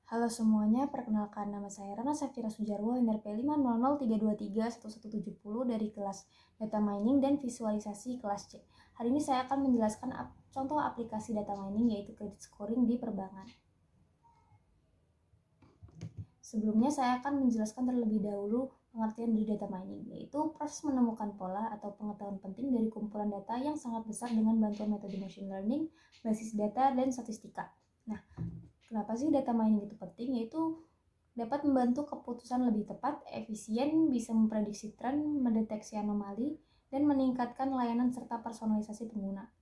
Halo semuanya, perkenalkan nama saya Rana Safira Sujarwo, NRP 50032311170 dari kelas Data Mining dan Visualisasi kelas C. Hari ini saya akan menjelaskan contoh aplikasi data mining yaitu credit scoring di perbankan. Sebelumnya saya akan menjelaskan terlebih dahulu pengertian dari data mining, yaitu proses menemukan pola atau pengetahuan penting dari kumpulan data yang sangat besar dengan bantuan metode machine learning, basis data, dan statistika. Nah, kenapa sih data mining itu penting? Yaitu dapat membantu keputusan lebih tepat, efisien, bisa memprediksi tren, mendeteksi anomali, dan meningkatkan layanan serta personalisasi pengguna.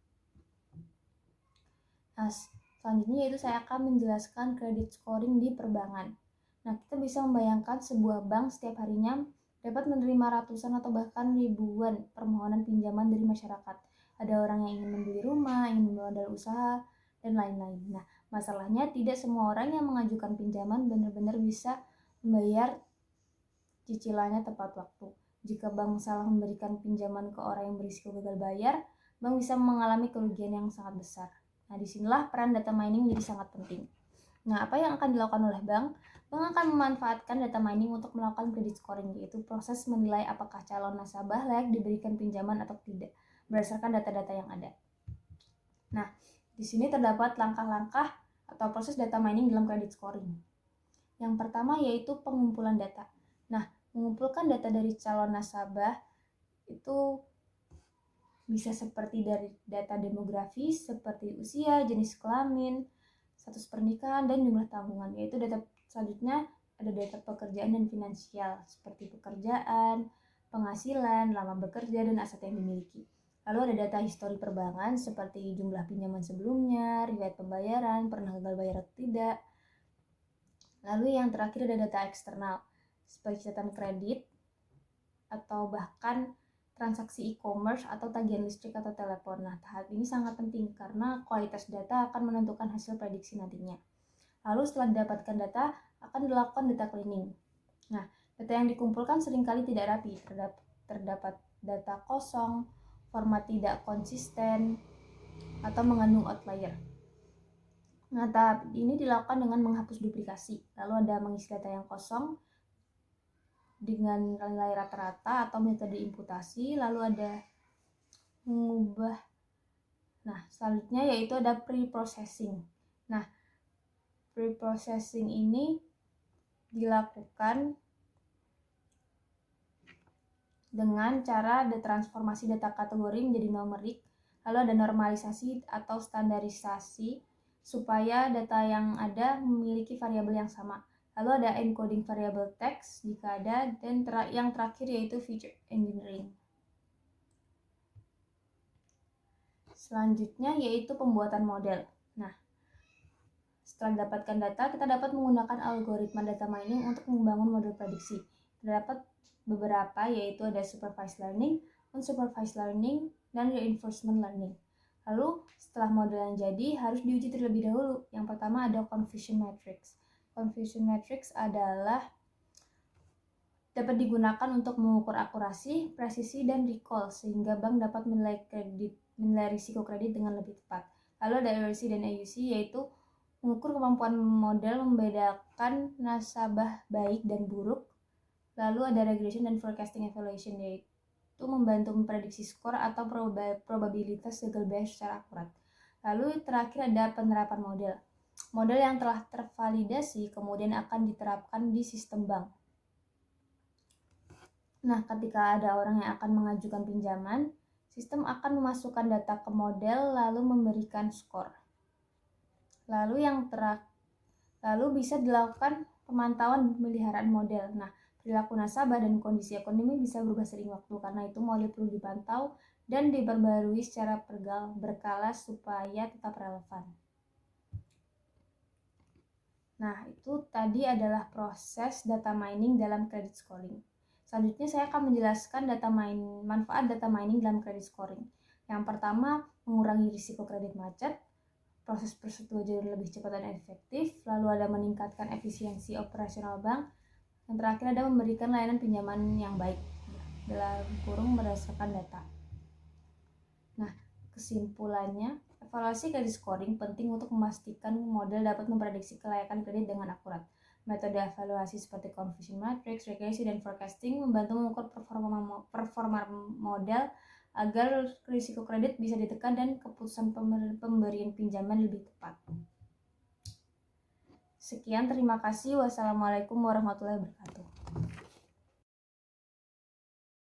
Nah, selanjutnya yaitu saya akan menjelaskan credit scoring di perbankan. Nah, kita bisa membayangkan sebuah bank setiap harinya dapat menerima ratusan atau bahkan ribuan permohonan pinjaman dari masyarakat. Ada orang yang ingin membeli rumah, ingin memodal usaha, dan lain-lain. Nah, masalahnya tidak semua orang yang mengajukan pinjaman benar-benar bisa membayar cicilannya tepat waktu. Jika bank salah memberikan pinjaman ke orang yang berisiko gagal bayar, bank bisa mengalami kerugian yang sangat besar. Nah, disinilah peran data mining menjadi sangat penting. Nah, apa yang akan dilakukan oleh bank? Bank akan memanfaatkan data mining untuk melakukan credit scoring, yaitu proses menilai apakah calon nasabah layak diberikan pinjaman atau tidak, berdasarkan data-data yang ada. Nah, di sini terdapat langkah-langkah atau proses data mining dalam credit scoring. Yang pertama yaitu pengumpulan data. Nah, mengumpulkan data dari calon nasabah itu bisa seperti dari data demografis, seperti usia, jenis kelamin, status pernikahan, dan jumlah tanggungan. Yaitu data selanjutnya ada data pekerjaan dan finansial, seperti pekerjaan, penghasilan, lama bekerja, dan aset yang dimiliki. Lalu ada data histori perbankan, seperti jumlah pinjaman sebelumnya, riwayat pembayaran, pernah gagal bayar atau tidak. Lalu yang terakhir ada data eksternal, seperti catatan kredit, atau bahkan transaksi e-commerce atau tagihan listrik atau telepon. Nah, tahap ini sangat penting karena kualitas data akan menentukan hasil prediksi nantinya. Lalu setelah didapatkan data, akan dilakukan data cleaning. Nah, data yang dikumpulkan seringkali tidak rapi, terdapat data kosong, format tidak konsisten, atau mengandung outlier. Nah, tahap ini dilakukan dengan menghapus duplikasi. Lalu ada mengisi data yang kosong dengan nilai rata-rata atau metode imputasi, lalu ada mengubah. Nah, selanjutnya yaitu ada pre-processing. Nah, pre-processing ini dilakukan dengan cara transformasi data kategori menjadi numerik, lalu ada normalisasi atau standarisasi supaya data yang ada memiliki variabel yang sama. Lalu ada encoding variabel teks jika ada, dan yang terakhir yaitu feature engineering. Selanjutnya yaitu pembuatan model. Nah, setelah mendapatkan data, kita dapat menggunakan algoritma data mining untuk membangun model prediksi. Terdapat beberapa, yaitu ada supervised learning, unsupervised learning, dan reinforcement learning. Lalu setelah model yang jadi harus diuji terlebih dahulu. Yang pertama ada confusion matrix. Confusion matrix adalah dapat digunakan untuk mengukur akurasi, presisi, dan recall sehingga bank dapat menilai risiko kredit dengan lebih tepat. Lalu ada ERC dan AUC, yaitu mengukur kemampuan model membedakan nasabah baik dan buruk. Lalu ada regression dan forecasting evaluation, yaitu membantu memprediksi skor atau probabilitas gagal bayar secara akurat. Lalu terakhir ada penerapan model. Model yang telah tervalidasi kemudian akan diterapkan di sistem bank. Nah, ketika ada orang yang akan mengajukan pinjaman, sistem akan memasukkan data ke model lalu memberikan skor. Lalu bisa dilakukan pemantauan pemeliharaan model. Nah, perilaku nasabah dan kondisi ekonomi bisa berubah sering waktu, karena itu model perlu dipantau dan diperbarui secara berkala supaya tetap relevan. Nah, itu tadi adalah proses data mining dalam credit scoring. Selanjutnya saya akan menjelaskan manfaat data mining dalam credit scoring. Yang pertama, mengurangi risiko kredit macet, proses persetujuan lebih cepat dan efektif, lalu ada meningkatkan efisiensi operasional bank, yang terakhir ada memberikan layanan pinjaman yang baik, dalam kurung berdasarkan data. Nah, kesimpulannya, Evaluasi kredit scoring penting untuk memastikan model dapat memprediksi kelayakan kredit dengan akurat. Metode evaluasi seperti conversion matrix, regresi, dan forecasting membantu mengukur performa model agar risiko kredit bisa ditekan dan keputusan pemberian pinjaman lebih tepat. Sekian, terima kasih. Wassalamualaikum warahmatullahi wabarakatuh.